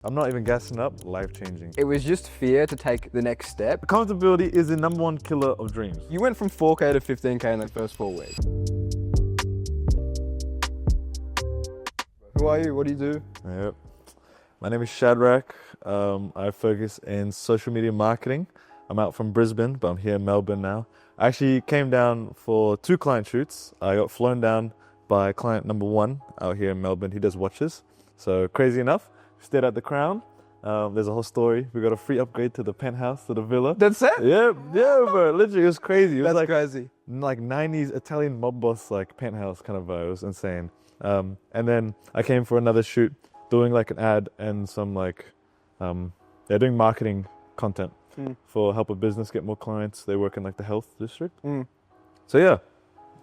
I'm not even gassing up, life-changing. It was just fear to take the next step. Accountability is the #1 killer of dreams. You went from 4K to 15K in the first 4 weeks. Who are you? What do you do? Yep. My name is Shadrach. I focus in social media marketing. I'm out from Brisbane, but I'm here in Melbourne now. I actually came down for 2 client shoots. I got flown down by client #1 out here in Melbourne. He does watches. So crazy enough, stayed at the Crown. There's a whole story. We got a free upgrade to the penthouse, to the villa. That's it? Yeah, bro. Literally, it was crazy. It was That's crazy. like 90s Italian mob boss, like penthouse kind of vibe. It was insane. And then I came for another shoot, doing like an ad and some they're doing marketing content for help a business get more clients. They work in like the health district. So yeah,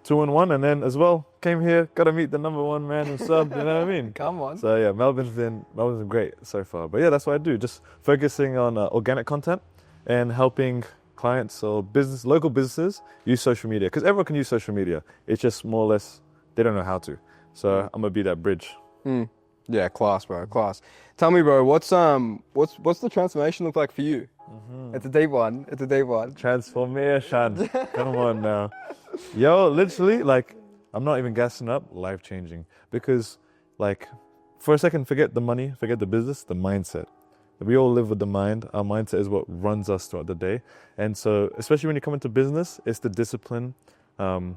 2 in 1, and then as well came here, got to meet the #1 man himself. You know what I mean? Come on. So yeah, Melbourne's been great so far. But yeah, that's what I do. Just focusing on organic content and helping clients or local businesses use social media, because everyone can use social media. It's just more or less they don't know how to. So I'm gonna be that bridge. Yeah, class, bro, class. Tell me, bro, what's the transformation look like for you? It's a deep one. It's a deep one. Transformation. Come on now. Yo, literally, like, I'm not even gassing up, life-changing. Because, like, for a second, forget the money, forget the business, the mindset. We all live with the mind. Our mindset is what runs us throughout the day. And so, especially when you come into business, it's the discipline. You're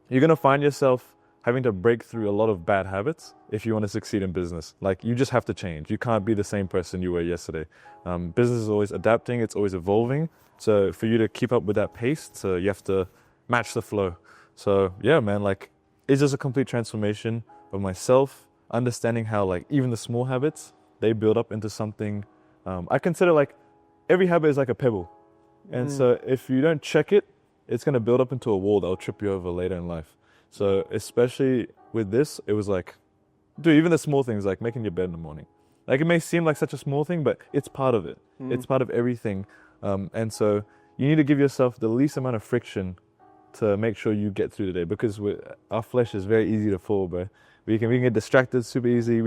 going to find yourself having to break through a lot of bad habits if you want to succeed in business. Like, you just have to change. You can't be the same person you were yesterday. Business is always adapting. It's always evolving. So for you to keep up with that pace, so you have to match the flow. So yeah, man, like, it's just a complete transformation of myself, understanding how, like, even the small habits, they build up into something. I consider, like, every habit is like a pebble. And so if you don't check it, it's going to build up into a wall that'll trip you over later in life. So especially with this, it was like, dude, even the small things, like making your bed in the morning. Like, it may seem like such a small thing, but it's part of it. It's part of everything. And so you need to give yourself the least amount of friction to make sure you get through the day, because our flesh is very easy to fall, bro. We can get distracted super easy.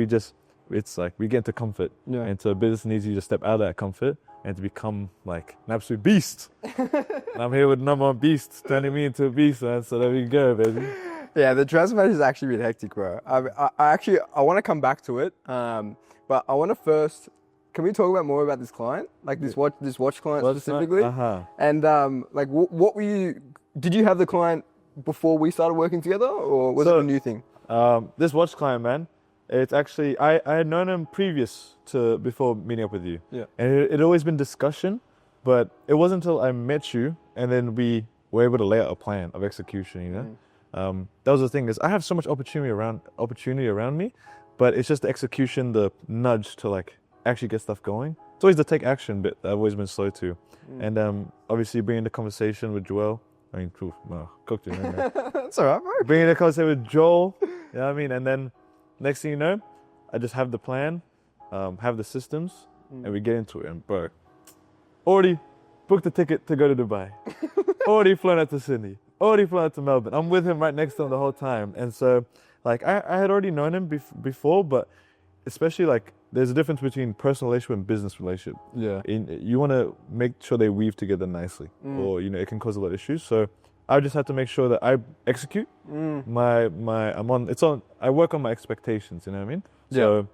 It's like we get into comfort. Yeah. And so business needs you to step out of that comfort and to become like an absolute beast. And I'm here with #1 beast, turning me into a beast, man. So there we go, baby. Yeah, the transformation is actually been hectic, bro. I want to come back to it, but I want to first. Can we talk about more about this client, like this watch client specifically? And like, what were you? Did you have the client before we started working together, or was it a new thing? This watch client, man, it's actually I had known him before meeting up with you. Yeah. And it had always been discussion, but it wasn't until I met you and then we were able to lay out a plan of execution, you know. That was the thing, is I have so much opportunity around me, but it's just the execution, the nudge to like actually get stuff going. It's always the take action bit that I've always been slow to. And obviously bringing the conversation with Joel. I mean, truth, no, cooked it. That's all right, bro. Bringing the conversation with Joel, you know what I mean? And then next thing you know, I just have the plan, have the systems, and we get into it. And bro, already booked the ticket to go to Dubai. Already flown out to Sydney. Already flown out to Melbourne. I'm with him right next to him the whole time. And so, like, I had already known him before, but especially, like, there's a difference between personal relationship and business relationship. Yeah. You want to make sure they weave together nicely, or, you know, it can cause a lot of issues. So I just had to make sure that I execute I work on my expectations, you know what I mean? Yeah. So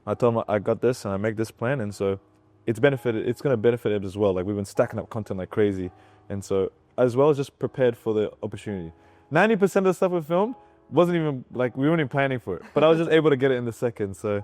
I told him I got this and I make this plan, and so it's going to benefit it as well. Like, we've been stacking up content like crazy. And so as well as just prepared for the opportunity. 90% of the stuff we filmed wasn't even like, we weren't even planning for it, but I was just able to get it in the second. So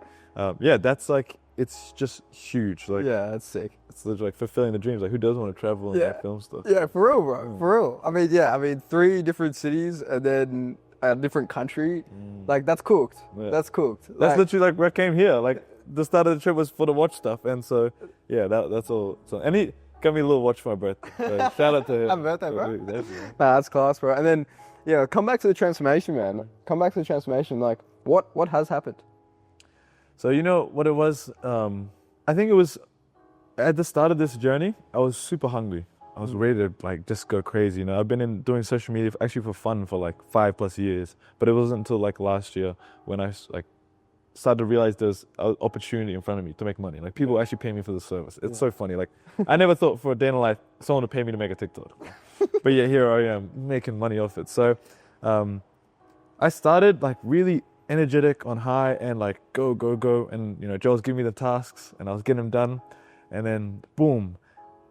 yeah, that's like, it's just huge. Like, yeah, that's sick. It's literally like fulfilling the dreams. Like, who doesn't want to travel and like film stuff? Yeah, for real, bro. For real. I mean, 3 different cities and then a different country. Like, that's cooked. Yeah. That's cooked. That's literally like where I came here. Like, the start of the trip was for the watch stuff, and so yeah, that's all. So, and he got me a little watch for my birthday. So shout out to him. Happy birthday, bro. Nah, That's class, bro. And then, yeah, come back to the transformation, man. Come back to the transformation. Like, what has happened? So, you know what it was? I think it was at the start of this journey, I was super hungry. I was ready to like just go crazy. You know, I've been doing social media actually for fun for like 5+ years, but it wasn't until like last year when I like started to realize there's an opportunity in front of me to make money. Like people actually pay me for the service. It's so funny. Like I never thought for a day in life someone would pay me to make a TikTok, but yeah, here I am making money off it. So I started like really energetic on high and like go, and Joe was giving me the tasks and I was getting them done, and then boom,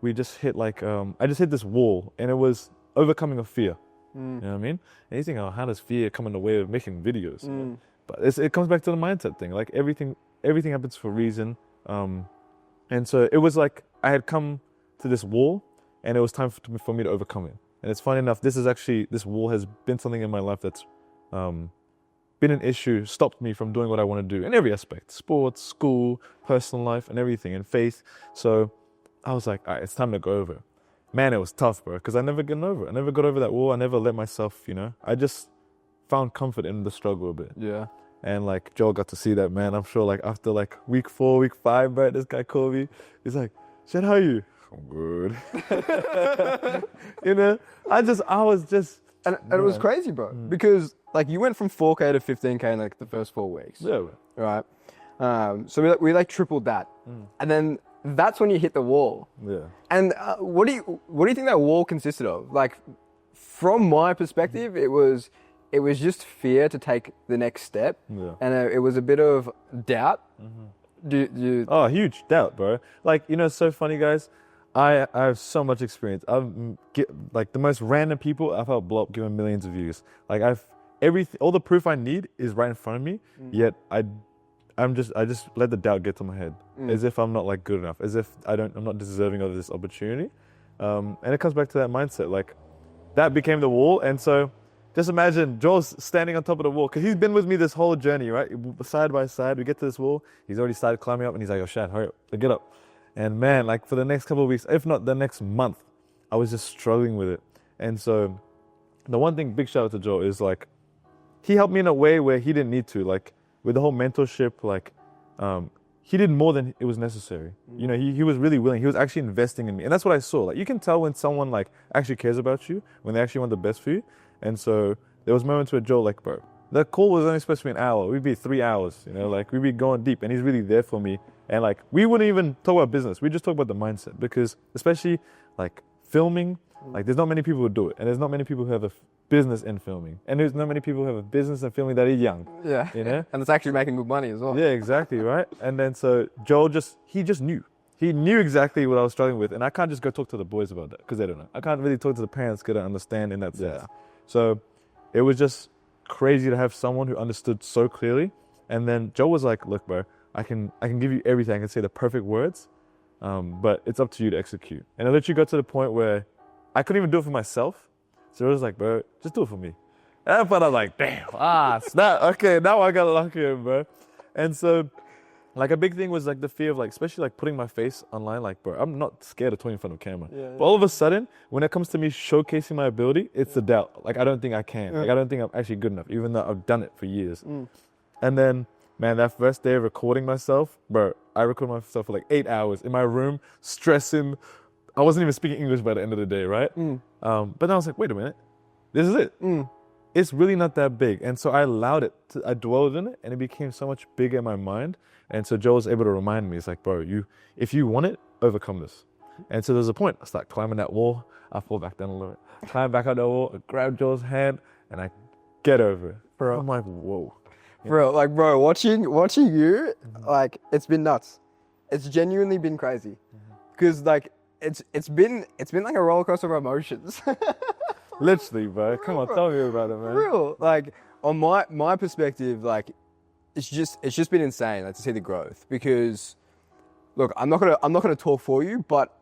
we just hit like I just hit this wall, and it was overcoming of fear. You know what I mean? And you think, oh, how does fear come in the way of making videos? You know? But it comes back to the mindset thing. Like everything happens for a reason. And so it was like I had come to this wall, and it was time for me to overcome it. And it's funny enough, this wall has been something in my life that's been an issue, stopped me from doing what I want to do in every aspect: sports, school, personal life, and everything, and faith. So I was like, all right, it's time to go over it. Man, it was tough, bro, because I never got over it. I never got over that wall. I never let myself, I just found comfort in the struggle a bit. Yeah. And like Joel got to see that, man. I'm sure like after like week 4, week 5, bro, this guy called me. He's like, Shed, how are you? I'm good. I was just. And it was crazy, bro, because like you went from 4K to 15K in like the first 4 weeks. Yeah, bro. Right. So we like tripled that. And then that's when you hit the wall. Yeah. And what do you think that wall consisted of? Like, from my perspective, it was just fear to take the next step, and it was a bit of doubt. Oh, huge doubt, bro. Like, it's so funny, guys. I have so much experience. Like the most random people I've helped blow up, given millions of views. Like all the proof I need is right in front of me. Yet I just let the doubt get to my head, as if I'm not like good enough, as if I'm not deserving of this opportunity. And it comes back to that mindset. Like that became the wall. And so just imagine Joel's standing on top of the wall, because he's been with me this whole journey, right? Side by side, we get to this wall. He's already started climbing up, and he's like, "Oh, Shad, hurry up, get up." And man, like for the next couple of weeks, if not the next month, I was just struggling with it. And so the one thing, big shout out to Joel, is like, he helped me in a way where he didn't need to, like with the whole mentorship, like he did more than it was necessary. He was really willing. He was actually investing in me. And that's what I saw. Like you can tell when someone like actually cares about you, when they actually want the best for you. And so there was moments where Joel, like, bro, the call was only supposed to be an hour. We'd be 3 hours, like we'd be going deep, and he's really there for me. And like, we wouldn't even talk about business. We just talk about the mindset, because especially like filming, like there's not many people who do it. And there's not many people who have a business in filming. And there's not many people who have a business in filming that are young. Yeah. And it's actually making good money as well. Yeah, exactly. Right. And then so Joel he just knew. He knew exactly what I was struggling with. And I can't just go talk to the boys about that, because they don't know. I can't really talk to the parents, get to understand in that sense. Yeah. So it was just crazy to have someone who understood so clearly. And then Joel was like, look, bro, I can give you everything. I can say the perfect words, but it's up to you to execute. And I let you go to the point where I couldn't even do it for myself. So it was like, bro, just do it for me. And I felt like, damn, snap. Okay, now I got lucky in, bro. And so, like, a big thing was like the fear of like, especially like putting my face online. Like, bro, I'm not scared of talking in front of camera. But all of a sudden, when it comes to me showcasing my ability, it's the doubt. Like, I don't think I can. Like, I don't think I'm actually good enough, even though I've done it for years. And then, man, that first day of recording myself, bro, I recorded myself for like 8 hours in my room, stressing. I wasn't even speaking English by the end of the day, right? But then I was like, wait a minute, this is it. It's really not that big. And so I allowed it, I dwelled in it, and it became so much bigger in my mind. And so Joe was able to remind me, it's like, bro, if you want it, overcome this. And so there's a point, I start climbing that wall, I fall back down a little bit, climb back up the wall, I grab Joe's hand, and I get over it. Bro. I'm like, whoa. Bro, watching you, like, it's been nuts. It's genuinely been crazy. Because like, it's been like a roller coaster of emotions. Literally, bro. Come on, tell me about it, man. Real. Like, on my perspective, like, it's just been insane, like, to see the growth. Because, look, I'm not gonna talk for you, but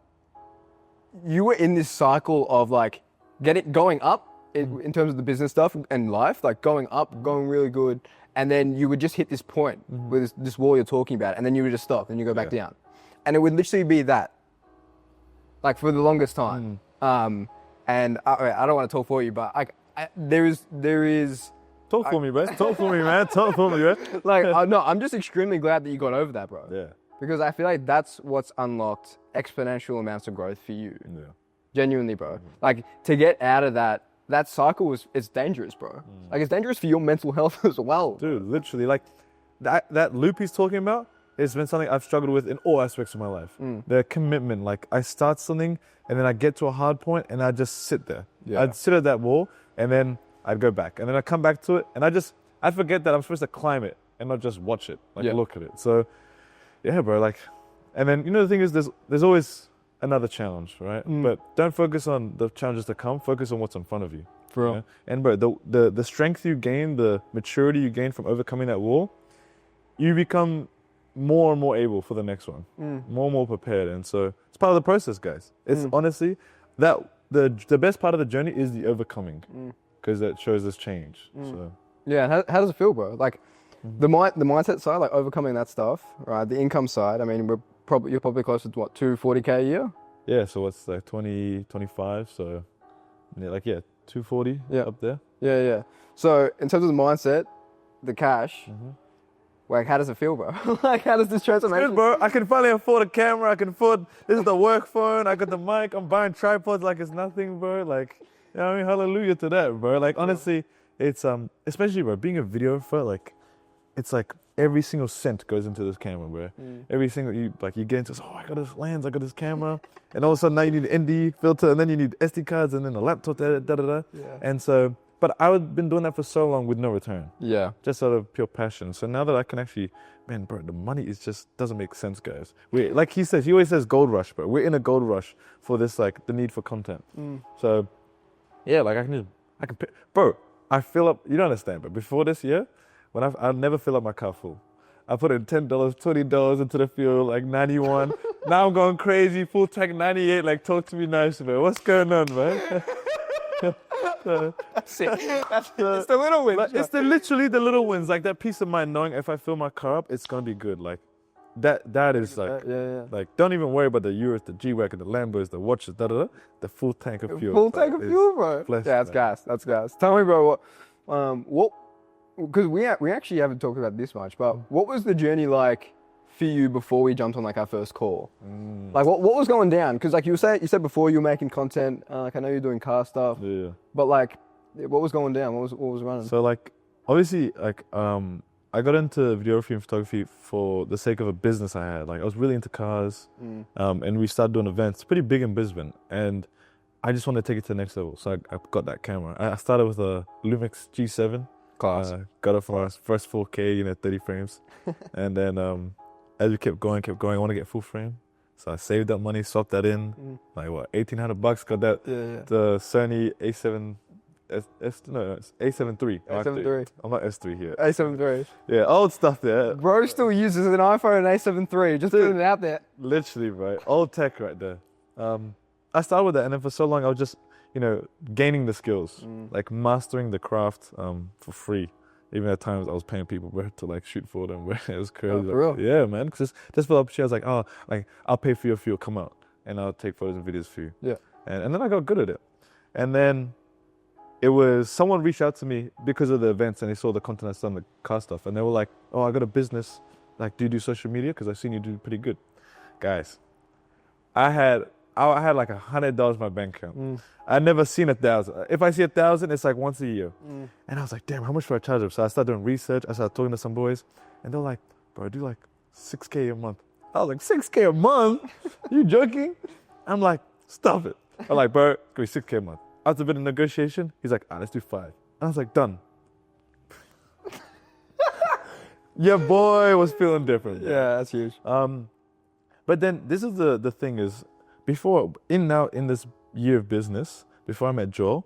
you were in this cycle of like going up in terms of the business stuff and life, like going up, going really good, and then you would just hit this point with this wall you're talking about, and then you would just stop and you go back down, and it would literally be that, like, for the longest time. And I don't want to talk for you, but there is. Talk for me, bro. Talk for me, man. Talk for me, bro. Like, no, I'm just extremely glad that you got over that, bro. Yeah. Because I feel like that's what's unlocked exponential amounts of growth for you. Yeah. Genuinely, bro. Like, to get out of that cycle it's dangerous, bro. Like, it's dangerous for your mental health as well. Dude, literally, like, that loop he's talking about has been something I've struggled with in all aspects of my life. The commitment, like I start something and then I get to a hard point and I just sit there. Yeah. I'd sit at that wall and then I'd go back and then I'd come back to it and I forget that I'm supposed to climb it and not just watch it, like look at it. So yeah, bro, like, and then, the thing is there's always another challenge, right? But don't focus on the challenges to come, focus on what's in front of you. For real. And bro, the strength you gain, the maturity you gain from overcoming that wall, you become more and more able for the next one, more and more prepared. And so it's part of the process, guys. It's honestly that the best part of the journey is the overcoming, because that shows us change. So yeah, how does it feel, bro? Like the mindset side, like overcoming that stuff, right? The income side, I mean, you're probably close to what, $240K a year? Yeah, so what's like 20, 25, so like 240 up there. Yeah. So in terms of the mindset, the cash, like how does it feel, bro? Like how does this transformation? Good, bro. I can finally afford a camera. This is the work phone. I got the mic. I'm buying tripods like it's nothing, bro. Like, I mean, hallelujah to that, bro. Like honestly, it's especially, bro, being a videographer, like it's like every single cent goes into this camera, bro. Every single you get into, I got this lens, I got this camera, and all of a sudden now you need an ND filter, and then you need SD cards, and then a laptop, da. And so, but I've been doing that for so long with no return. Yeah. Just out of pure passion. So now that I can actually, man, bro, the money is just doesn't make sense, guys. Like he always says gold rush, bro. We're in a gold rush for this, like the need for content. So, yeah, like I can bro, I fill up, you don't understand, but before this year, when I'll never fill up my car full. I put in $10, $20 into the fuel, like 91. Now I'm going crazy, full tank 98, like talk to me nice, man. What's going on, man? That's it. It's the little wins. Like, it's literally the little wins, like that peace of mind knowing if I fill my car up, it's gonna be good. Like that is like, like don't even worry about the Euros, the G-Wagon, the Lambos, the watches, the full tank of fuel. Full tank of fuel, bro. That's gas. Tell me, bro, what? Because we actually haven't talked about this much, but what was the journey like for you before we jumped on like our first call? Like what was going down? Because like you said before you were making content, like I know you're doing car stuff, but like what was going down? What was running? So like obviously like I got into videography and photography for the sake of a business I had. Like I was really into cars, and we started doing events, pretty big in Brisbane, and I just wanted to take it to the next level. So I got that camera. I started with a Lumix G7. Got it for our first 4K, 30 frames. And then as we kept going, I want to get full frame. So I saved that money, swapped that in, like what, $1,800, got that, the Sony A7, it's A7 III. A7 III. I'm not S3 here. A7 III. Yeah, old stuff there. Bro still uses an iPhone A7 III, just putting it out there. Literally, bro, old tech right there. I started with that, and then for so long I was just, gaining the skills, like mastering the craft for free. Even at times I was paying people, bro, to like shoot for them, bro. It was crazy. Oh, for real? Yeah, man. Because just for the opportunity, I was like, I'll pay for your fuel, come out, and I'll take photos and videos for you. Yeah. And then I got good at it. And then it was someone reached out to me because of the events, and they saw the content I done, the car stuff, and they were like, "Oh, I got a business. Like, do you do social media? Because I've seen you do pretty good." Guys, I had like $100 in my bank account. I'd never seen 1,000. If I see 1,000, it's like once a year. And I was like, damn, how much should I charge them? So I started doing research. I started talking to some boys, and they're like, bro, I do like $6K a month. I was like, $6K a month? You joking? I'm like, stop it. I'm like, bro, give me $6K a month. After a bit of negotiation, he's like, let's do 5. I was like, done. Your boy was feeling different. Bro. Yeah, that's huge. But then this is the thing is, in this year of business, before I met Joel,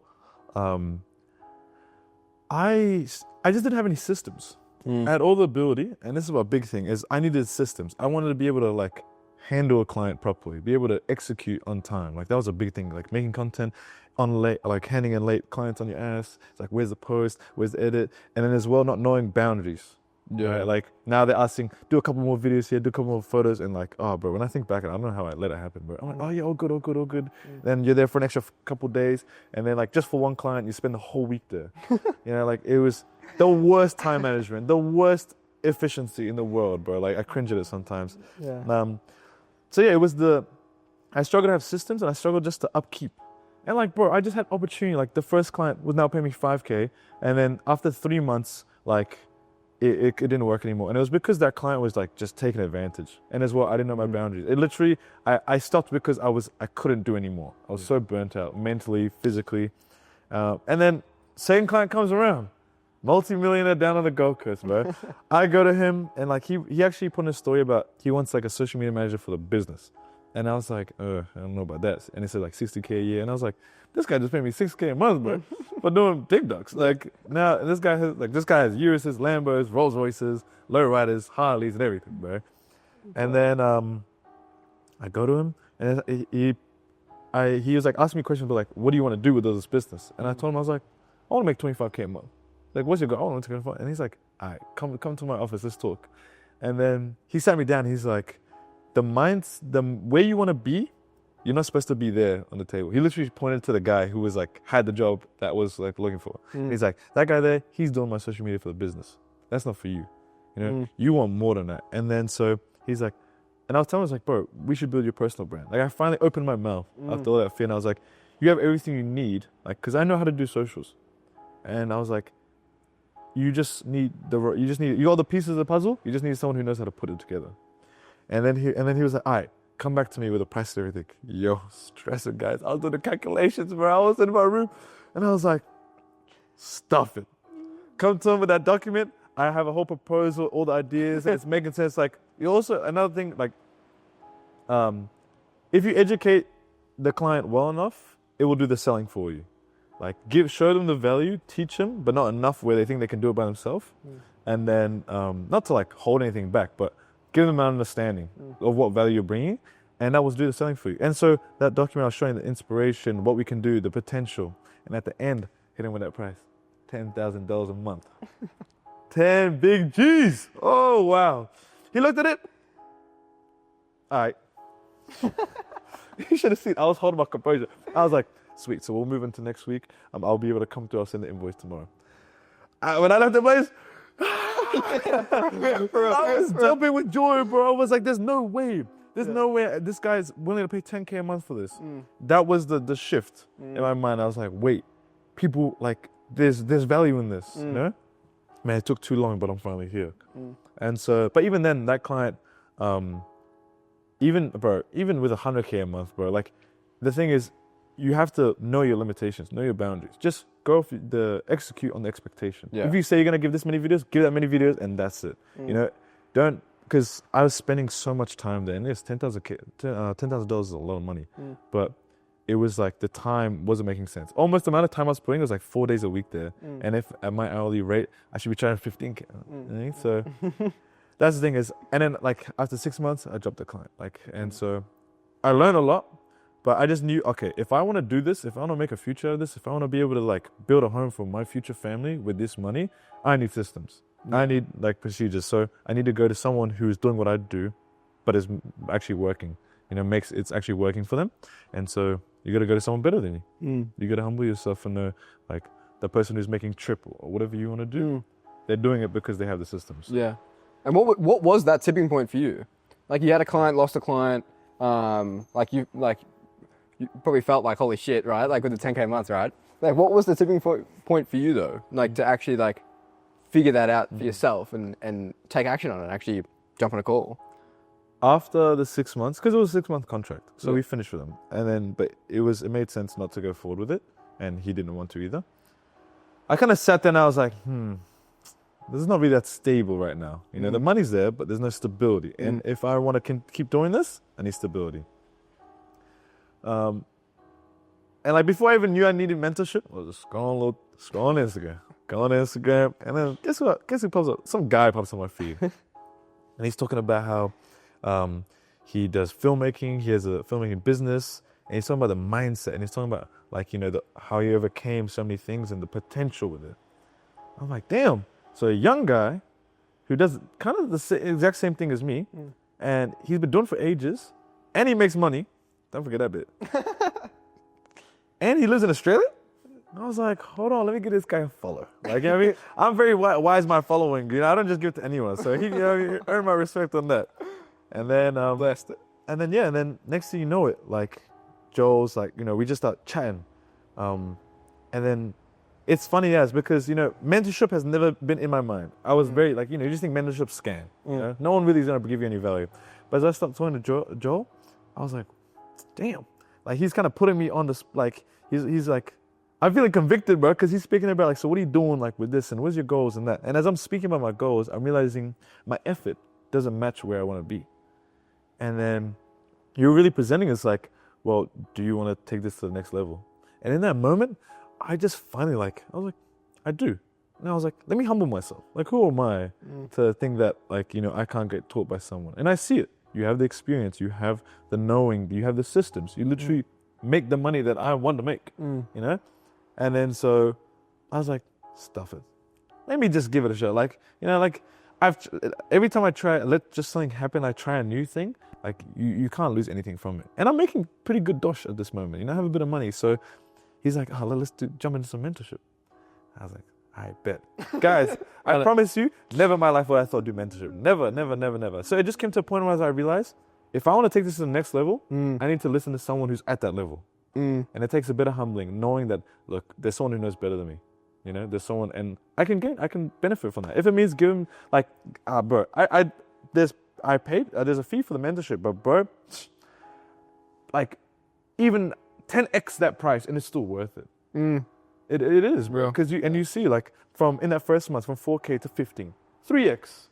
I just didn't have any systems. I had all the ability, and this is a big thing, is I needed systems. I wanted to be able to like handle a client properly, be able to execute on time. Like that was a big thing, like making content on late, like handing in late clients on your ass. It's like, where's the post, where's the edit? And then as well, not knowing boundaries. Yeah. Right? Like now they're asking, do a couple more videos here, do a couple more photos, and like, oh, bro, when I think back, I don't know how I let it happen, bro. I'm like, oh yeah, all good. Then you're there for an extra couple days, and then like just for one client, you spend the whole week there. Like it was the worst time management, the worst efficiency in the world, bro. Like I cringe at it sometimes. Yeah. So yeah, I struggled to have systems, and I struggled just to upkeep. And like, bro, I just had opportunity. Like the first client was now paying me $5K, and then after 3 months, like, it didn't work anymore. And it was because that client was like just taking advantage. And as well, I didn't know my boundaries. It literally, I stopped because I couldn't do anymore. I was so burnt out mentally, physically. And then same client comes around, multi-millionaire down on the Gold Coast, bro. I go to him and like he actually put in a story about he wants like a social media manager for the business. And I was like, I don't know about that. And he said like 60K a year. And I was like, this guy just paid me 6K a month, bro, for doing TikToks. Like now this guy has Uruses, Lambos, Rolls Royces, lowriders, Harleys, and everything, bro. And then I go to him and he was like asking me questions, but like, what do you want to do with this business? And I told him, I was like, I want to make 25K a month. Like, what's your goal? I want to make 25. And he's like, all right, come to my office, let's talk. And then he sat me down. He's like, the where you want to be, you're not supposed to be there on the table. He literally pointed to the guy who was like, had the job that was like looking for. He's like, that guy there, he's doing my social media for the business. That's not for you. You know, you want more than that. And then so he's like, and I was telling him, I was like, bro, we should build your personal brand. Like I finally opened my mouth after all that fear, and I was like, you have everything you need, like, cause I know how to do socials. And I was like, you got all the pieces of the puzzle. You just need someone who knows how to put it together. And then he was like, all right, come back to me with a price and everything. Yo, stressing, guys. I was doing the calculations, bro. I was in my room and I was like, stuff it. Come to him with that document. I have a whole proposal, all the ideas. It's making sense. Like, you also, another thing, like, if you educate the client well enough, it will do the selling for you. Like, show them the value, teach them, but not enough where they think they can do it by themselves. And then, not to like hold anything back, but give them an understanding of what value you're bringing, and that will do the selling for you. And so that document I was showing the inspiration, what we can do, the potential, and at the end, hit him with that price, $10,000 a month. 10 big G's. Oh, wow. He looked at it. All right. You should have seen, I was holding my composure. I was like, sweet, so we'll move into next week. I'll be able to come through, I'll send the invoice tomorrow. When I left the place, I was jumping with joy, bro. I was like, there's no way. There's no way this guy's willing to pay 10K a month for this. That was the shift in my mind. I was like, wait, people, like, there's value in this, you know? Man, it took too long, but I'm finally here. And so, but even then, that client, even with 100K a month, bro, like, the thing is, you have to know your limitations, know your boundaries. Just go execute on the expectation. Yeah. If you say you're gonna give this many videos, give that many videos, and that's it. You know, don't, because I was spending so much time there, and it's $10,000 is a lot of money, but it was like the time wasn't making sense. Almost the amount of time I was putting was like 4 days a week there, and if at my hourly rate, I should be charging 15K. You know? So that's the thing is, and then like after 6 months, I dropped the client. Like, and so I learned a lot. But I just knew, okay, if I want to do this, if I want to make a future out of this, if I want to be able to like build a home for my future family with this money, I need systems. I need like procedures. So I need to go to someone who's doing what I do, but is actually working. You know, it's actually working for them. And so you got to go to someone better than you. You got to humble yourself and know, like, the person who's making triple or whatever you want to do, they're doing it because they have the systems. Yeah. And what was that tipping point for you? Like, you had a client, lost a client, you probably felt like, holy shit, right? Like with the 10K months, right? Like, what was the tipping point for you though? Like to actually like figure that out for yourself and take action on it, actually jump on a call. After the 6 months, because it was a 6-month contract, so we finished with them. And then, but it made sense not to go forward with it, and he didn't want to either. I kind of sat there and I was like, this is not really that stable right now. You know, the money's there, but there's no stability. And if I want to keep doing this, I need stability. And like before I even knew I needed mentorship, I was just scroll on Instagram, and then guess what? Guess who pops up? Some guy pops on my feed, and he's talking about how he does filmmaking. He has a filmmaking business, and he's talking about the mindset, and he's talking about like, you know, how he overcame so many things and the potential with it. I'm like, damn. So a young guy who does kind of the exact same thing as me, and he's been doing it for ages, and he makes money. Don't forget that bit. And he lives in Australia? And I was like, hold on, let me give this guy a follow. Like, you know what I mean? I'm very wise my following. You know, I don't just give it to anyone. So he, you know, he earned my respect on that. And then, blessed it. And then next thing you know it, like, Joel's like, you know, we just start chatting. And then it's funny as because, mentorship has never been in my mind. I was very like, you just think mentorship scam. No one really is going to give you any value. But as I started talking to Joel, I was like, damn. Like, he's kind of putting me on this, like, he's like, I'm feeling convicted, bro, because he's speaking about, like, so what are you doing, like, with this, and what's your goals and that? And as I'm speaking about my goals, I'm realizing my effort doesn't match where I want to be. And then you're really presenting us like, well, do you want to take this to the next level? And in that moment, I just finally, like, I was like, I do. And I was like, let me humble myself. Like, who am I to think that, like, I can't get taught by someone? And I see it. You have the experience, you have the knowing, you have the systems. You literally make the money that I want to make, And then so I was like, stuff it. Let me just give it a shot. Like, every time I try, let just something happen, I try a new thing, like you can't lose anything from it. And I'm making pretty good dosh at this moment. I have a bit of money. So he's like, let's jump into some mentorship. I was like, I bet. Guys, I promise you, never in my life would I thought do mentorship. Never, never, never, never. So it just came to a point where I realized, if I want to take this to the next level, I need to listen to someone who's at that level. And it takes a bit of humbling, knowing that, look, there's someone who knows better than me. There's someone, and I can benefit from that. If it means giving, like, bro, there's a fee for the mentorship, but bro, like, even 10x that price, and it's still worth it. It is, bro. Because you see, like, in that first month, from 4K to 15, 3x.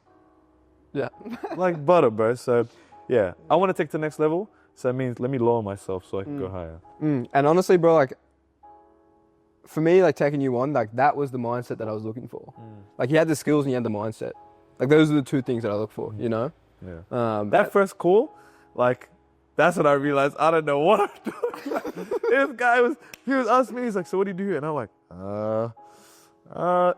Yeah. Like butter, bro. So, yeah, I want to take to the next level. So that means let me lower myself so I can go higher. And honestly, bro, like, for me, like, taking you on, like, that was the mindset that I was looking for. Like, you had the skills and you had the mindset. Like, those are the two things that I look for, Yeah. That first call, like, that's when I realized I don't know what I'm doing. This guy he was asking me, he's like, so what do you do here? And I'm like,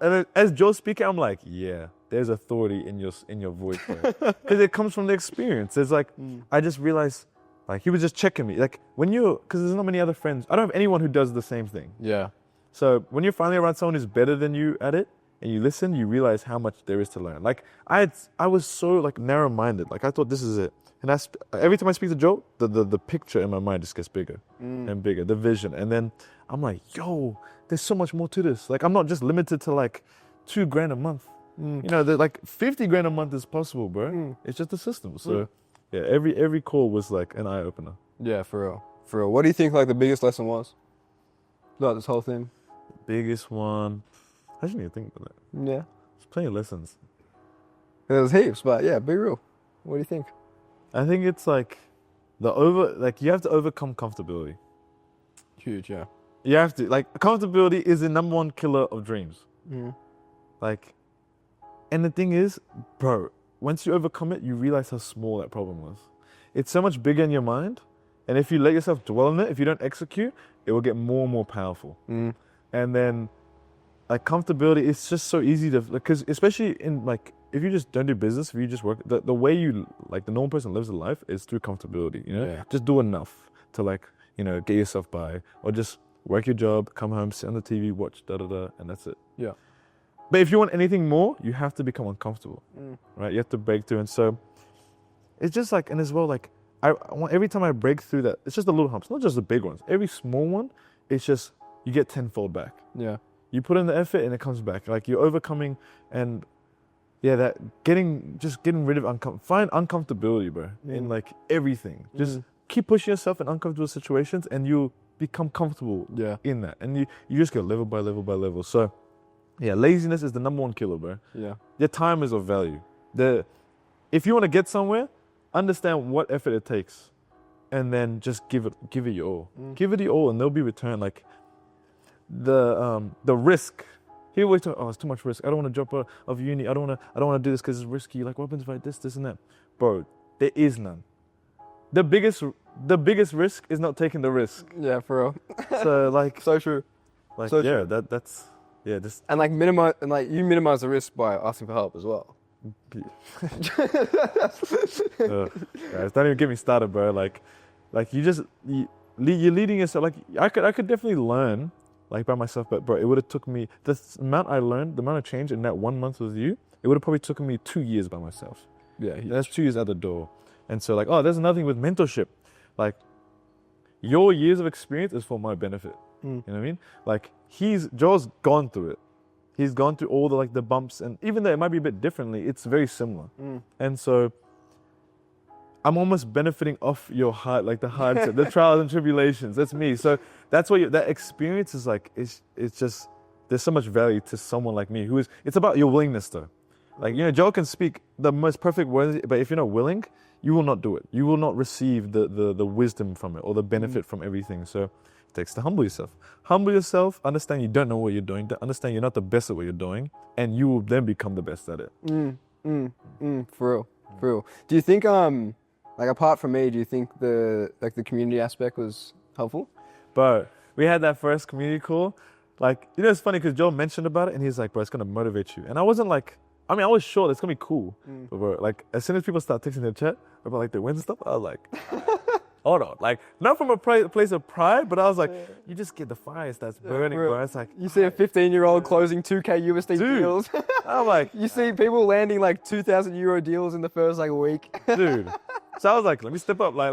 and then as Joe's speaking, I'm like, yeah, there's authority in your voice, because it comes from the experience. It's like, I just realized, like, he was just checking me. Like, because there's not many other friends. I don't have anyone who does the same thing. Yeah. So when you're finally around someone who's better than you at it, and you listen, you realize how much there is to learn. Like, I was so, like, narrow-minded. Like, I thought this is it. And every time I speak to Joe, the picture in my mind just gets bigger and bigger, the vision. And then I'm like, yo, there's so much more to this. Like, I'm not just limited to, like, $2,000 a month. Like, 50 grand a month is possible, bro. It's just the system. So, yeah, every call was, like, an eye-opener. Yeah, for real. For real. What do you think, like, the biggest lesson was about this whole thing? Biggest one, I shouldn't even think about that. Yeah. There's plenty of lessons. There's heaps, but yeah, be real. What do you think? I think it's like you have to overcome comfortability. Huge, yeah. You have to, like, comfortability is the number one killer of dreams. Like, and the thing is, bro, once you overcome it, you realize how small that problem was. It's so much bigger in your mind, and if you let yourself dwell on it, if you don't execute, it will get more and more powerful. And then, like, comfortability, it's just so easy to, because especially in, like, if you just don't do business, if you just work, the way you, like, the normal person lives their life is through comfortability, Yeah. Just do enough to, like, get yourself by, or just work your job, come home, sit on the TV, watch da-da-da, and that's it. Yeah. But if you want anything more, you have to become uncomfortable, right? You have to break through. And so it's just like, and as well, like, I want, every time I break through that, it's just the little humps, not just the big ones. Every small one, it's just, you get tenfold back. Yeah. You put in the effort and it comes back. Like, you're overcoming, and yeah, that getting rid of find uncomfortability, bro, in, like, everything. Just keep pushing yourself in uncomfortable situations and you'll become comfortable in that. And you just go level by level by level. So yeah, laziness is the number one killer, bro. Yeah. Your time is of value. If you want to get somewhere, understand what effort it takes, and then just give it your all. Give it your all, and there'll be return. Like, the risk. He always talk, it's too much risk. I don't want to drop out of uni. I don't want to do this because it's risky. Like, what happens if I this and that? Bro, there is none. The biggest risk is not taking the risk. Yeah, for real. So, like, so true. Like, so yeah, true. that's yeah, just and, like, you minimize the risk by asking for help as well. Guys, don't even get me started, bro. Like you're leading yourself. Like, I could definitely learn, like, by myself, but bro, it would have took me, the amount I learned, the amount of change in that 1 month with you, it would have probably taken me 2 years by myself. Yeah, that's 2 years out the door. And so, like, there's nothing with mentorship. Like, your years of experience is for my benefit. You know what I mean? Like Joel's gone through it. He's gone through all the like the bumps, and even though it might be a bit differently, it's very similar. And so I'm almost benefiting off your heart, like the hardship, the trials and tribulations. That's me. So that's what that experience is like. It's just, there's so much value to someone like me it's about your willingness though. Like, you know, Joel can speak the most perfect words, but if you're not willing, you will not do it. You will not receive the wisdom from it or the benefit from everything. So it takes to humble yourself. Humble yourself, understand you don't know what you're doing, understand you're not the best at what you're doing, and you will then become the best at it. For real. Do you think, like apart from me, do you think the community aspect was helpful? But we had that first community call. Like, you know, it's funny because Joel mentioned about it and he's like, bro, it's going to motivate you. And I wasn't like, I mean, I was sure it's going to be cool. But bro, like, as soon as people start texting in the chat about like their wins and stuff, I was like, hold on. Like, not from a place of pride, but I was like, you just get the fire that's burning, bro. It's like, you see a 15-year-old closing 2K USD deals. I'm like, you see people landing like 2,000 euro deals in the first like week. Dude. So I was like, let me step up, like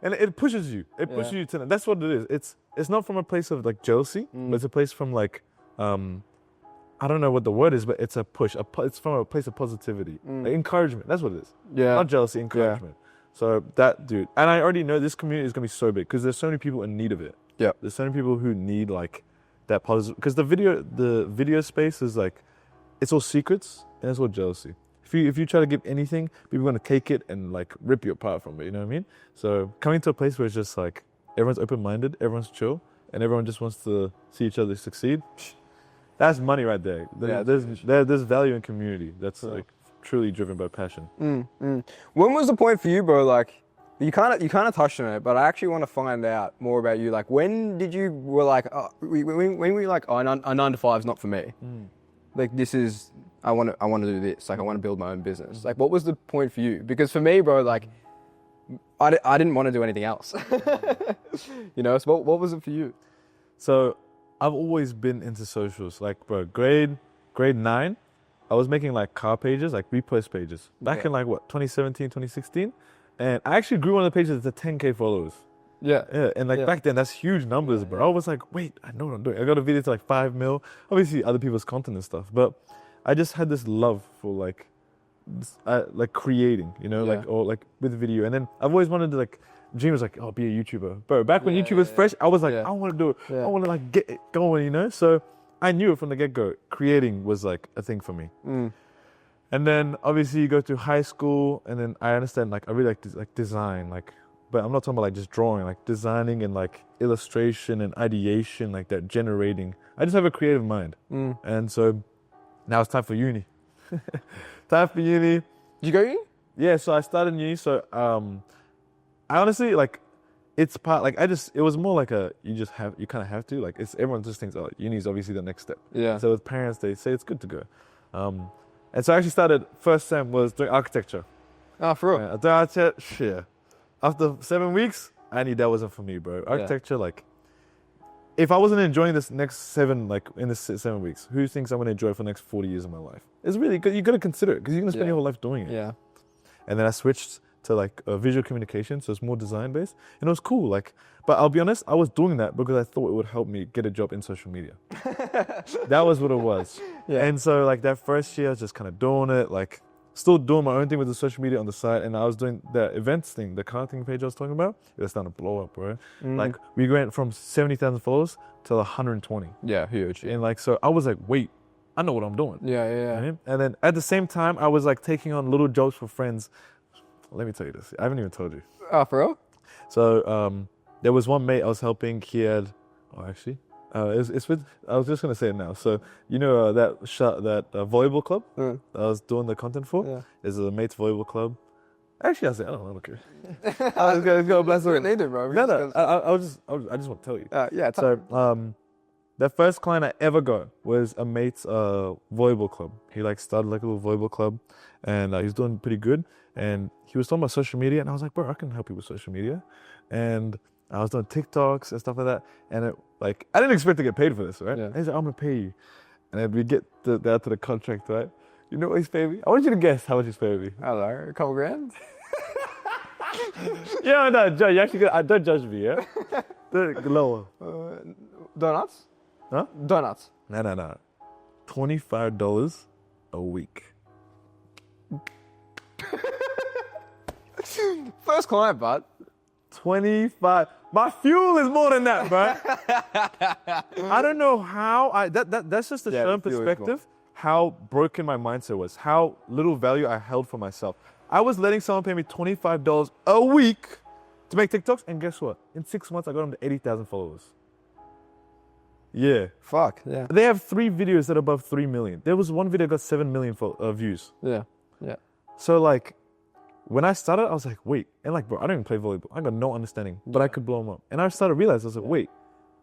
and it pushes you. It pushes you to, that's what it is. It's not from a place of like jealousy, but it's a place from like, I don't know what the word is, but it's a push. It's from a place of positivity, like encouragement. That's what it is. Yeah. Not jealousy, encouragement. So that, dude, and I already know this community is gonna be so big because there's so many people in need of it. Yeah. There's so many people who need like that positive, because the video space is like, it's all secrets and it's all jealousy. If you try to give anything, people are gonna take it and like rip you apart from it. You know what I mean? So coming to a place where it's just like everyone's open-minded, everyone's chill, and everyone just wants to see each other succeed. That's money right there. There's value in community. That's like truly driven by passion. When was the point for you, bro? Like, you kind of touched on it, but I actually want to find out more about you. Like, when did you were like, when were you like, a 9 to 5 is not for me. Like, this is, I want to do this. Like, I want to build my own business. Like, what was the point for you? Because for me, bro, like, I didn't want to do anything else. You know, so what was it for you? So I've always been into socials. Like, bro, grade 9, I was making like car pages, like repost pages. Back in like what, 2017, 2016? And I actually grew one of the pages to 10K followers. Yeah, and like back then, that's huge numbers, bro. I was like, wait, I know what I'm doing. I got a video to like 5 mil. Obviously, other people's content and stuff, but I just had this love for like creating, you know, like, or like with video. And then I've always wanted to like, dream was like, oh, be a YouTuber. Bro, back when YouTube was fresh, I was like, I want to do it. I want to like get it going, you know? So I knew it from the get-go. Creating was like a thing for me. And then obviously you go to high school, and then I understand like I really like design, like, but I'm not talking about like just drawing, like designing and like illustration and ideation, like that generating. I just have a creative mind. And so now it's time for uni. Time for uni. Did you go uni? Yeah, so I started uni. So I honestly like, it's part like it was more like you kind of have to, like, it's everyone just thinks, oh, uni is obviously the next step. Yeah. So with parents, they say it's good to go. And so I actually started, first sem was doing architecture. Oh, for real? Doing architecture. After 7 weeks, I knew that wasn't for me, bro. Architecture, like, if I wasn't enjoying this next 7 weeks, who thinks I'm going to enjoy it for the next 40 years of my life? It's really good. You got to consider it because you're going to spend your whole life doing it. Yeah. And then I switched to like visual communication, so it's more design based, and it was cool. Like, but I'll be honest, I was doing that because I thought it would help me get a job in social media. That was what it was. And so like that first year, I was just kind of doing it, like still doing my own thing with the social media on the side, and I was doing the events thing, the car thing page I was talking about. It was starting to blow up, bro. Like we went from 70,000 followers to 120. Yeah, huge. And like, so I was like, wait, I know what I'm doing. Yeah. And then at the same time, I was like taking on little jobs for friends. Let me tell you this. I haven't even told you. Oh, for real? So there was one mate I was helping. He had, it's with, I was just going to say it now. So, you know that volleyball club that I was doing the content for? Yeah. There's a mate's volleyball club. Actually, I said, I don't care. Let's go blast it. They did, bro. I just want to tell you. So, the first client I ever got was a mate's volleyball club. He like started like a little volleyball club, and he was doing pretty good. And he was talking about social media, and I was like, bro, I can help you with social media. And I was doing TikToks and stuff like that. And I didn't expect to get paid for this, right? Yeah. He's like, I'm gonna pay you. And then we get down to the contract, right? You know what he's paying me? I want you to guess how much he's paying me. I don't know, a couple grand? Yeah, no, you actually, don't judge me, yeah? Lower. Donuts? Huh? Donuts. No. $25 a week. First client, bud. 25. My fuel is more than that, bro. I don't know how that's just to show in perspective how broken my mindset was, how little value I held for myself. I was letting someone pay me $25 a week to make TikToks, and guess what? In 6 months, I got them to 80,000 followers. Yeah. Fuck, yeah. They have 3 videos that are above 3 million. There was one video that got 7 million views. Yeah. So like, when I started, I was like, wait. And like, bro, I don't even play volleyball. I got no understanding, but I could blow them up. And I started to realize, I was like, wait,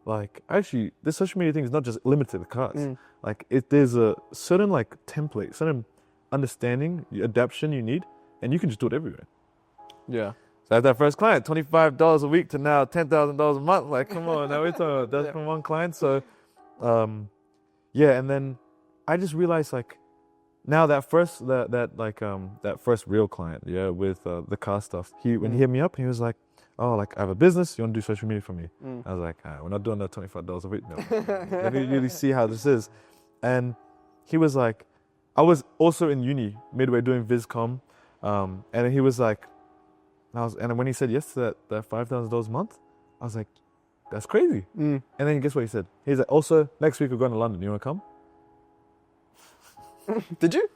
like, actually, this social media thing is not just limited to the cards. Like, there's a certain like template, certain understanding, adaptation you need, and you can just do it everywhere. Yeah. So I had that first client, $25 a week to now $10,000 a month. Like, come on, now we're talking that's from one client. So, yeah, and then I just realized like, now that first real client, with the car stuff, when he hit me up, he was like, oh, like I have a business, you want to do social media for me? I was like, we're not doing that $25 a week. No. Let me really see how this is. And he was like, I was also in uni, midway doing VizCom, and he was like, and when he said yes to that $5,000 a month, I was like, that's crazy. And then guess what he said? He's like, also, next week we're going to London, you want to come? Did you?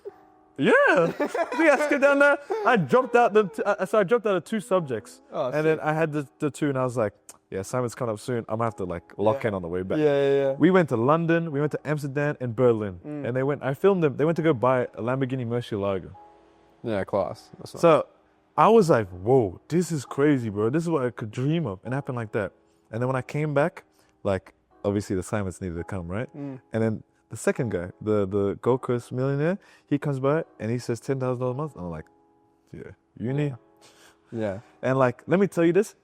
Yeah. We asked her down there. I dropped out of 2 subjects. Oh, and then I had the 2, and I was like, yeah, Simon's coming up soon. I'm gonna have to like lock in on the way back. Yeah. We went to London, we went to Amsterdam and Berlin. And I filmed them. They went to go buy a Lamborghini Murcielago. Yeah, class. So I was like, whoa, this is crazy, bro. This is what I could dream of. And it happened like that. And then when I came back, like, obviously the Simons needed to come, right? And then the second guy, the Gold Coast millionaire, he comes by and he says $10,000 a month. And I'm like, yeah, uni. Yeah. And like, let me tell you this,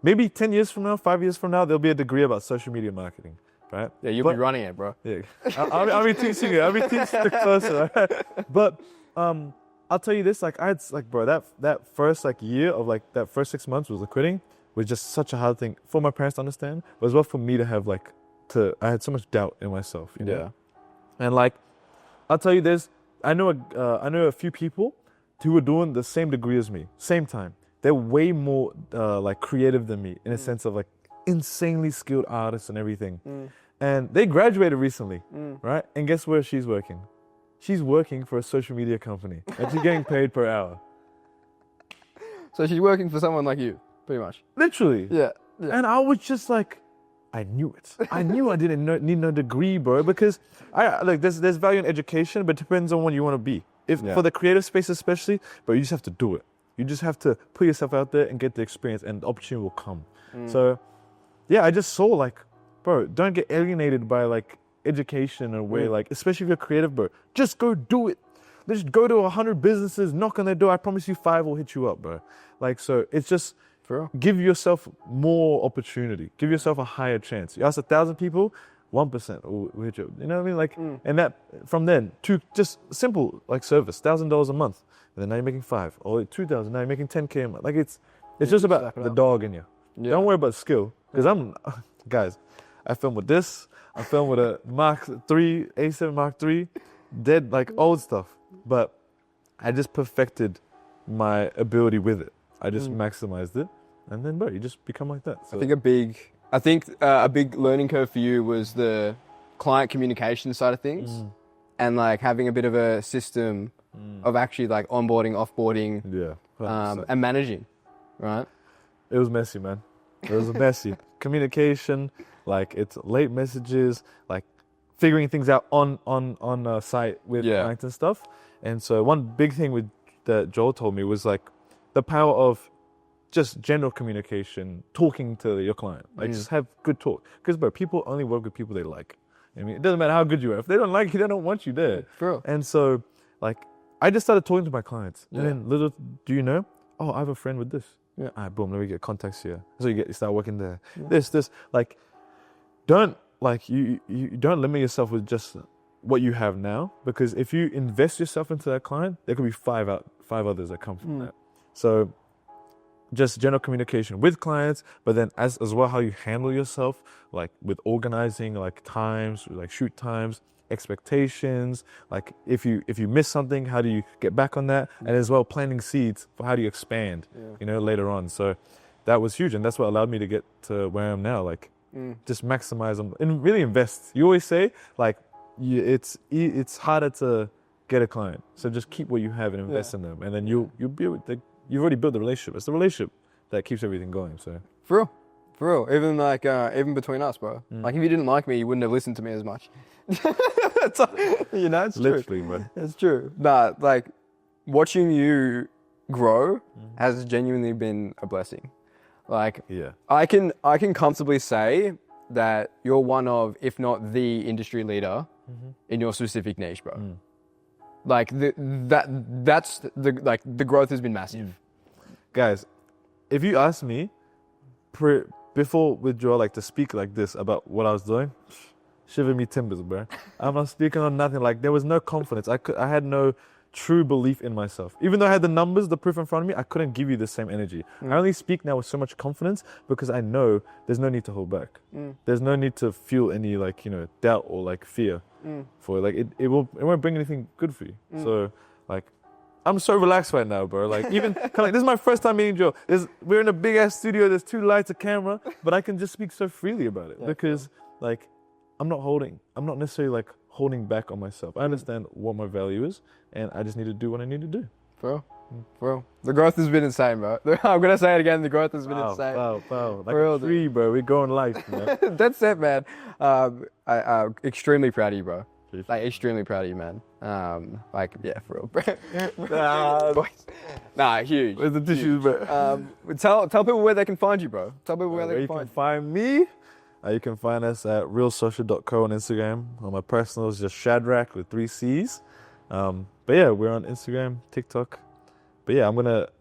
maybe 10 years from now, 5 years from now, there'll be a degree about social media marketing, right? Yeah, you'll be running it, bro. Yeah, I'll be teaching it. I'll be teaching the closer. Right? But I'll tell you this, like I had like, bro, that first like year of like that first 6 months was quitting was just such a hard thing for my parents to understand, but as well for me to have I had so much doubt in myself, you know? Yeah. And like, I'll tell you this, I know a few people who were doing the same degree as me, same time. They're way more like creative than me in a sense of like insanely skilled artists and everything. And they graduated recently, right? And guess where she's working? She's working for a social media company and she's getting paid per hour. So she's working for someone like you, pretty much. Literally. Yeah. And I was just like, I knew it. I knew I didn't need no degree, bro, because there's value in education, but it depends on what you want to be. For the creative space especially, but you just have to do it. You just have to put yourself out there and get the experience, and the opportunity will come. So, yeah, I just saw like, bro, don't get alienated by like education or way, like, especially if you're creative, bro. Just go do it. Just go to 100 businesses, knock on their door. I promise you 5 will hit you up, bro. Like, so it's just, give yourself more opportunity. Give yourself a higher chance. You ask 1,000 people, 1% will hit you. You know what I mean? Like, and that from then to just simple like service, $1,000 a month, and then now you're making 5 or 2,000. Now you're making 10K a month. Like it's just about the dog in you. Yeah. Don't worry about skill, because guys, I film with this. I film with a Mark III, A7 Mark III, dead like old stuff, but I just perfected my ability with it. I just maximized it. And then, bro, you just become like that. So. I think a big learning curve for you was the client communication side of things, and like having a bit of a system of actually like onboarding, offboarding, and managing, right? It was messy, man. It was messy. Communication, like it's late messages, like figuring things out on a site with clients and stuff. And so one big thing that Joel told me was like the power of just general communication, talking to your client. Like just have good talk. Because bro, people only work with people they like. I mean, it doesn't matter how good you are. If they don't like you, they don't want you there. True. And so like I just started talking to my clients. And then little do you know, I have a friend with this. Yeah. All right, boom, let me get contacts here. So you start working there. Yeah. This. Like don't you don't limit yourself with just what you have now, because if you invest yourself into that client, there could be five others that come from that. So just general communication with clients, but then as well how you handle yourself, like with organizing like times, like shoot times, expectations, like if you miss something, how do you get back on that, and as well planting seeds for how do you expand, later on. So that was huge, and that's what allowed me to get to where I am now. Like just maximize them and really invest. You always say like it's harder to get a client, so just keep what you have and invest in them, and then you'll build you've already built the relationship. It's the relationship that keeps everything going. So for real, even like even between us, bro. Like if you didn't like me, you wouldn't have listened to me as much. It's it's literally, true. man. It's true. Nah, like watching you grow has genuinely been a blessing. Like I can comfortably say that you're one of, if not the industry leader in your specific niche, bro. Like that's the growth has been massive. Guys, if you ask me before Withdraw, like to speak like this about what I was doing, shiver me timbers, bro. I'm not speaking on nothing. Like there was no confidence. I had no true belief in myself. Even though I had the numbers, the proof in front of me, I couldn't give you the same energy. I only speak now with so much confidence because I know there's no need to hold back. There's no need to feel any like, doubt or like fear for it. Like it won't bring anything good for you. So like, I'm so relaxed right now, bro. Like even kind of like, this is my first time meeting Joe. We're in a big ass studio. There's 2 lights, a camera, but I can just speak so freely about it because like I'm not necessarily like holding back on myself. I understand what my value is, and I just need to do what I need to do. Bro, the growth has been insane, bro. I'm gonna say it again. The growth has been insane. Wow. Like a tree, bro. We're going life, man. That's it, man. I'm extremely proud of you, bro. Like extremely proud of you, man. Like yeah, for real, bro. Nah, huge. Where's the tissues, bro? Tell people where they can find you, bro. Tell people where they can find me. You can find us at realsocial.co on Instagram. On my personal is just Shadrach with 3 C's. But yeah, we're on Instagram, TikTok. But yeah,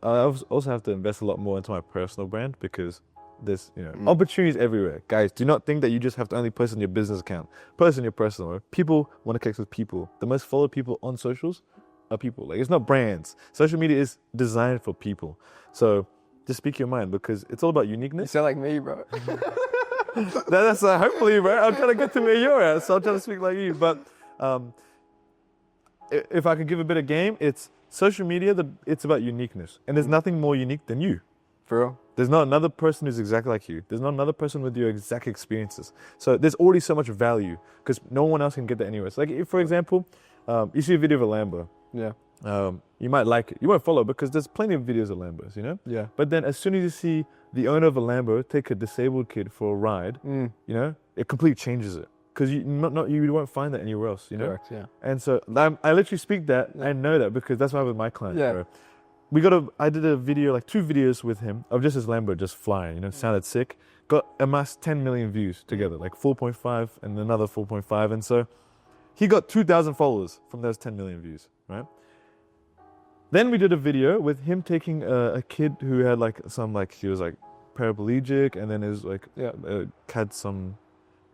I also have to invest a lot more into my personal brand because there's opportunities everywhere. Guys, do not think that you just have to only post on your business account. Post on your personal. People want to connect with people. The most followed people on socials are people. Like it's not brands. Social media is designed for people. So just speak your mind because it's all about uniqueness. You sound like me, bro. That's hopefully, bro. I'm trying to get to where you're at, so I'm trying to speak like you. But if I could give a bit of game, it's social media. It's about uniqueness, and there's nothing more unique than you. For real. There's not another person who's exactly like you. There's not another person with your exact experiences. So there's already so much value because no one else can get that anywhere. So like, if, for example, you see a video of a Lambo. Yeah. You might like it. You won't follow because there's plenty of videos of Lambos, Yeah. But then as soon as you see the owner of a Lambo take a disabled kid for a ride, it completely changes it. Because you won't find that anywhere else, Correct, yeah. And so I literally speak that. Yeah. I know that because that's why I'm with my client. Yeah. Bro. I did a video, like 2 videos with him of just his Lambo just flying, sounded sick. Got amassed 10 million views together, like 4.5 and another 4.5. And so he got 2,000 followers from those 10 million views, right? Then we did a video with him taking a kid who had he was like paraplegic and then had some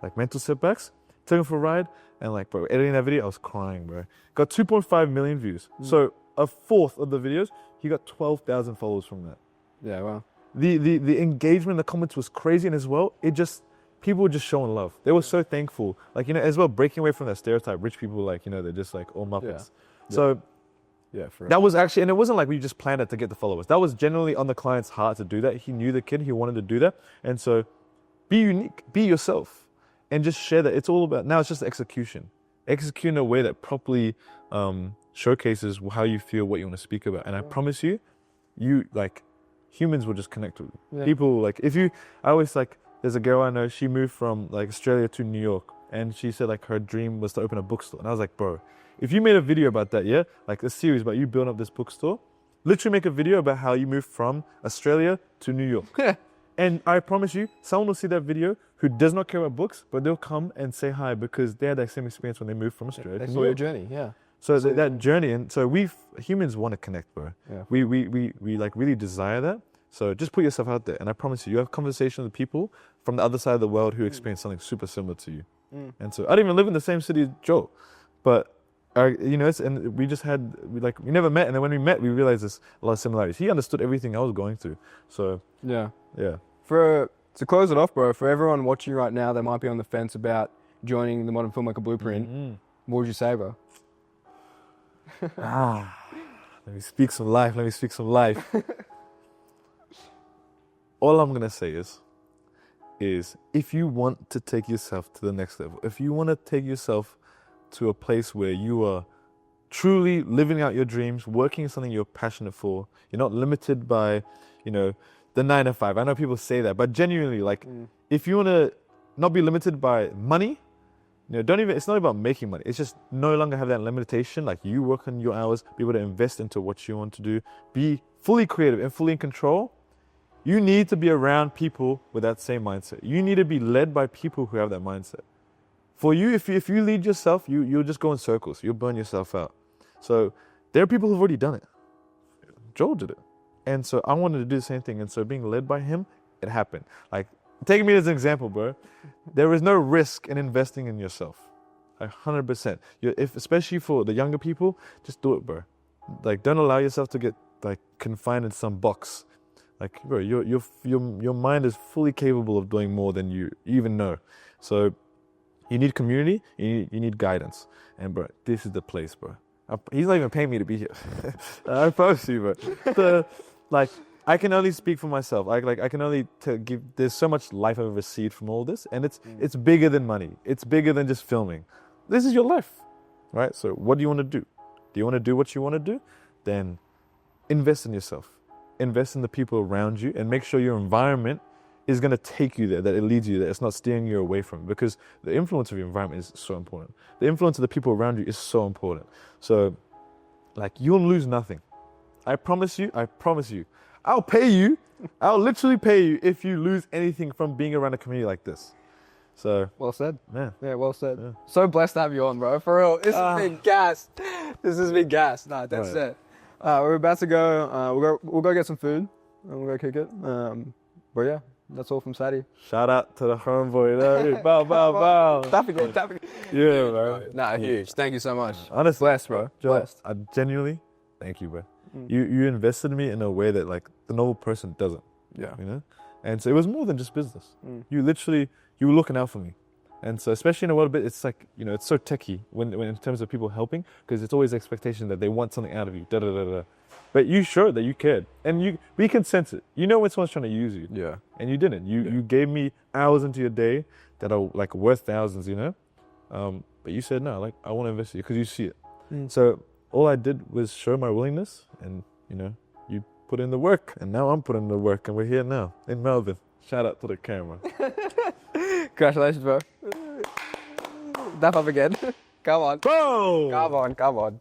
like mental setbacks. Took him for a ride and like, bro, editing that video, I was crying, bro. Got 2.5 million views. So a fourth of the videos, he got 12,000 followers from that. Yeah, wow. The engagement in the comments was crazy, and as well, people were just showing love. They were so thankful. Like, as well, breaking away from that stereotype, rich people, like, they're just like all Muppets. Yeah. So that was actually, and it wasn't like we just planned it to get the followers. That was genuinely on the client's heart to do that. He knew the kid, he wanted to do that. And so be unique, be yourself, and just share that. It's all about, now it's just execution. Execute in a way that properly showcases how you feel, what you want to speak about. And I promise you, humans will just connect with you. Yeah. People, I always there's a girl I know, she moved from Australia to New York, and she said her dream was to open a bookstore. And I was like, bro, if you made a video about that, a series about you building up this bookstore, literally make a video about how you moved from Australia to New York. Yeah. And I promise you, someone will see that video who does not care about books, but they'll come and say hi because they had that same experience when they moved from Australia. They saw your journey, yeah. So that journey, and so humans want to connect, bro. Yeah. We really desire that. So just put yourself out there, and I promise you have conversations with people from the other side of the world who experience something super similar to you. And so I don't even live in the same city as Joe, but you know, and we just had, we never met. And then when we met, we realized there's a lot of similarities. He understood everything I was going through. So, yeah. Yeah. To close it off, bro, for everyone watching right now that might be on the fence about joining the Modern Filmmaker Blueprint, what would you say, bro? Let me speak some life. All I'm going to say is if you want to take yourself to the next level, if you want to take yourself to a place where you are truly living out your dreams, working in something you're passionate for, you're not limited by, you know, the 9 to 5. I know people say that, but genuinely, if you want to not be limited by money, you know, it's not about making money. It's just no longer have that limitation. Like, you work on your hours, be able to invest into what you want to do, be fully creative and fully in control. You need to be around people with that same mindset. You need to be led by people who have that mindset. For you, if you lead yourself, you'll just go in circles. You'll burn yourself out. So there are people who've already done it. Joel did it. And so I wanted to do the same thing. And so being led by him, it happened. Like, take me as an example, bro. There is no risk in investing in yourself. 100%. Especially for the younger people, just do it, bro. Like, don't allow yourself to get confined in some box. Like, bro, your mind is fully capable of doing more than you even know. So you need community, you need guidance. And bro, this is the place, bro. He's not even paying me to be here. I promise you, bro. I can only speak for myself. I can only give. There's so much life I've received from all this, and it's bigger than money. It's bigger than just filming. This is your life, right? So what do you want to do? Do you want to do what you want to do? Then invest in yourself. Invest in the people around you, and make sure your environment is going to take you there, that it leads you there. It's not steering you away from it, because the influence of your environment is so important. The influence of the people around you is so important. So, you'll lose nothing. I promise you. I'll pay you. I'll literally pay you if you lose anything from being around a community like this. So. Well said. Yeah, well said. Yeah. So blessed to have you on, bro. For real. This has been gas. Nah, that's it. We're about to go. We'll go get some food, and we'll go kick it. But yeah, that's all from Sadie. Shout out to the homeboy there. Bow. Tapping. Yeah, bro. Nah, huge. Thank you so much. Honestly, blessed, bro. Blessed. I genuinely, thank you, bro. You invested in me in a way that the normal person doesn't. Yeah. You know, and so it was more than just business. You were looking out for me. And so, especially in a world bit, it's it's so techie when in terms of people helping, because it's always the expectation that they want something out of you. But you showed that you cared, and we can sense it. You know when someone's trying to use you. Yeah. And you didn't. You gave me hours into your day that are worth thousands. You know. But you said no. I want to invest in you because you see it. So all I did was show my willingness, and you put in the work, and now I'm putting in the work, and we're here now in Melbourne. Shout out to the camera. Congratulations, bro. Dap up again. Come on. Boom! Come on.